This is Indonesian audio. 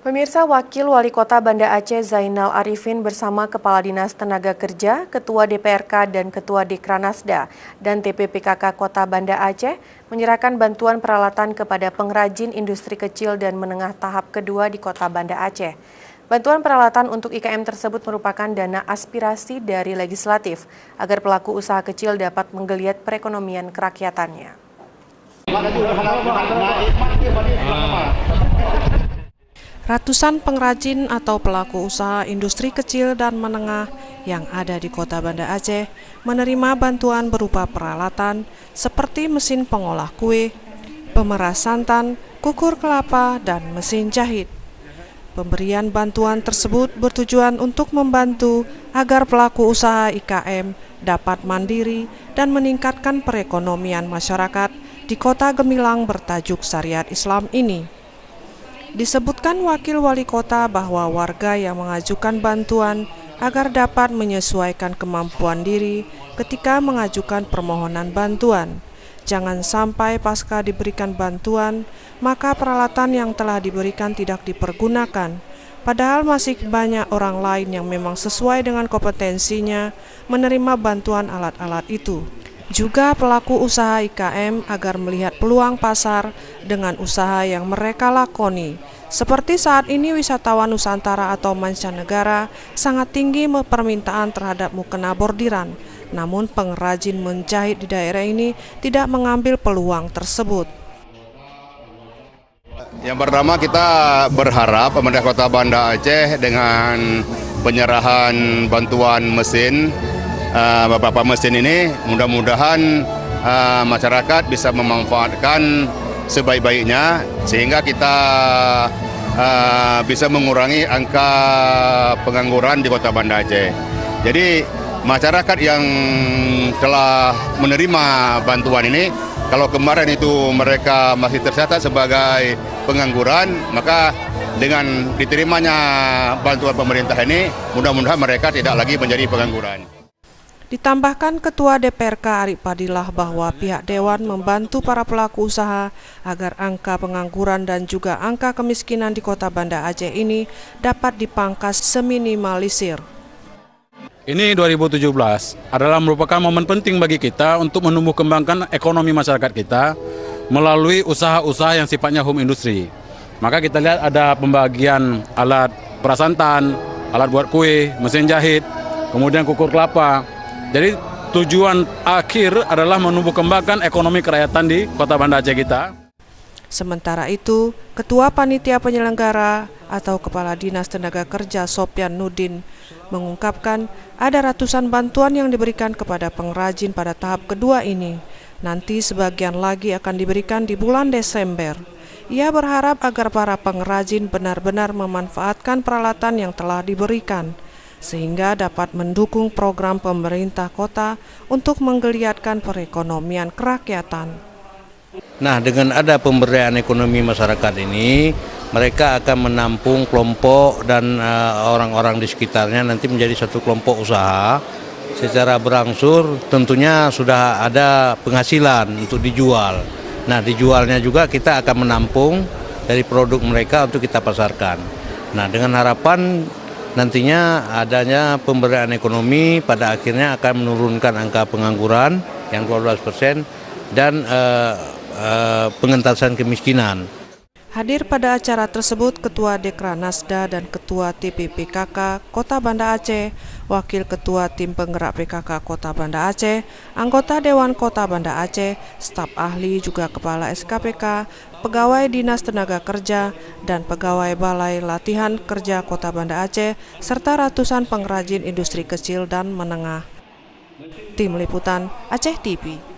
Pemirsa, Wakil Wali Kota Banda Aceh Zainal Arifin bersama Kepala Dinas Tenaga Kerja, Ketua DPRK dan Ketua Dekranasda dan TPPKK Kota Banda Aceh menyerahkan bantuan peralatan kepada pengrajin industri kecil dan menengah tahap kedua di Kota Banda Aceh. Bantuan peralatan untuk IKM tersebut merupakan dana aspirasi dari legislatif agar pelaku usaha kecil dapat menggeliat perekonomian kerakyatannya. Ratusan pengrajin atau pelaku usaha industri kecil dan menengah yang ada di Kota Banda Aceh menerima bantuan berupa peralatan seperti mesin pengolah kue, pemeras santan, kukur kelapa, dan mesin jahit. Pemberian bantuan tersebut bertujuan untuk membantu agar pelaku usaha IKM dapat mandiri dan meningkatkan perekonomian masyarakat di Kota Gemilang bertajuk Syariat Islam ini. Disebutkan Wakil Wali Kota bahwa warga yang mengajukan bantuan agar dapat menyesuaikan kemampuan diri ketika mengajukan permohonan bantuan. Jangan sampai pasca diberikan bantuan, maka peralatan yang telah diberikan tidak dipergunakan. Padahal masih banyak orang lain yang memang sesuai dengan kompetensinya menerima bantuan alat-alat itu. Juga pelaku usaha IKM agar melihat peluang pasar dengan usaha yang mereka lakoni. Seperti saat ini wisatawan Nusantara atau mancanegara sangat tinggi permintaan terhadap mukena bordiran. Namun pengrajin menjahit di daerah ini tidak mengambil peluang tersebut. Yang pertama kita berharap pemerintah Kota Banda Aceh dengan penyerahan bantuan mesin beberapa mesin ini mudah-mudahan masyarakat bisa memanfaatkan sebaik-baiknya sehingga kita bisa mengurangi angka pengangguran di Kota Banda Aceh. Jadi masyarakat yang telah menerima bantuan ini, kalau kemarin itu mereka masih tercatat sebagai pengangguran, maka dengan diterimanya bantuan pemerintah ini mudah-mudahan mereka tidak lagi menjadi pengangguran. Ditambahkan Ketua DPRK Arif Padilah bahwa pihak Dewan membantu para pelaku usaha agar angka pengangguran dan juga angka kemiskinan di Kota Banda Aceh ini dapat dipangkas seminimalisir. Ini 2017 adalah merupakan momen penting bagi kita untuk menumbuh kembangkan ekonomi masyarakat kita melalui usaha-usaha yang sifatnya home industry. Maka kita lihat ada pembagian alat perasantan, alat buat kue, mesin jahit, kemudian kukur kelapa. Jadi tujuan akhir adalah menumbuh kembangkan ekonomi kerakyatan di Kota Banda Aceh kita. Sementara itu, Ketua Panitia Penyelenggara atau Kepala Dinas Tenaga Kerja Sopyan Nudin mengungkapkan ada ratusan bantuan yang diberikan kepada pengrajin pada tahap kedua ini. Nanti sebagian lagi akan diberikan di bulan Desember. Ia berharap agar para pengrajin benar-benar memanfaatkan peralatan yang telah diberikan, sehingga dapat mendukung program pemerintah kota untuk menggeliatkan perekonomian kerakyatan. Nah, dengan ada pemberdayaan ekonomi masyarakat ini, mereka akan menampung kelompok dan orang-orang di sekitarnya nanti menjadi satu kelompok usaha. Secara berangsur tentunya sudah ada penghasilan untuk dijual. Nah, dijualnya juga kita akan menampung dari produk mereka untuk kita pasarkan. Nah, dengan harapan nantinya adanya pemberdayaan ekonomi pada akhirnya akan menurunkan angka pengangguran yang 12% dan pengentasan kemiskinan. Hadir pada acara tersebut Ketua Dekranasda dan Ketua TPPKK Kota Banda Aceh, Wakil Ketua Tim Penggerak PKK Kota Banda Aceh, anggota Dewan Kota Banda Aceh, staf ahli juga Kepala SKPK, pegawai Dinas Tenaga Kerja, dan pegawai Balai Latihan Kerja Kota Banda Aceh, serta ratusan pengrajin industri kecil dan menengah. Tim Liputan Aceh TV.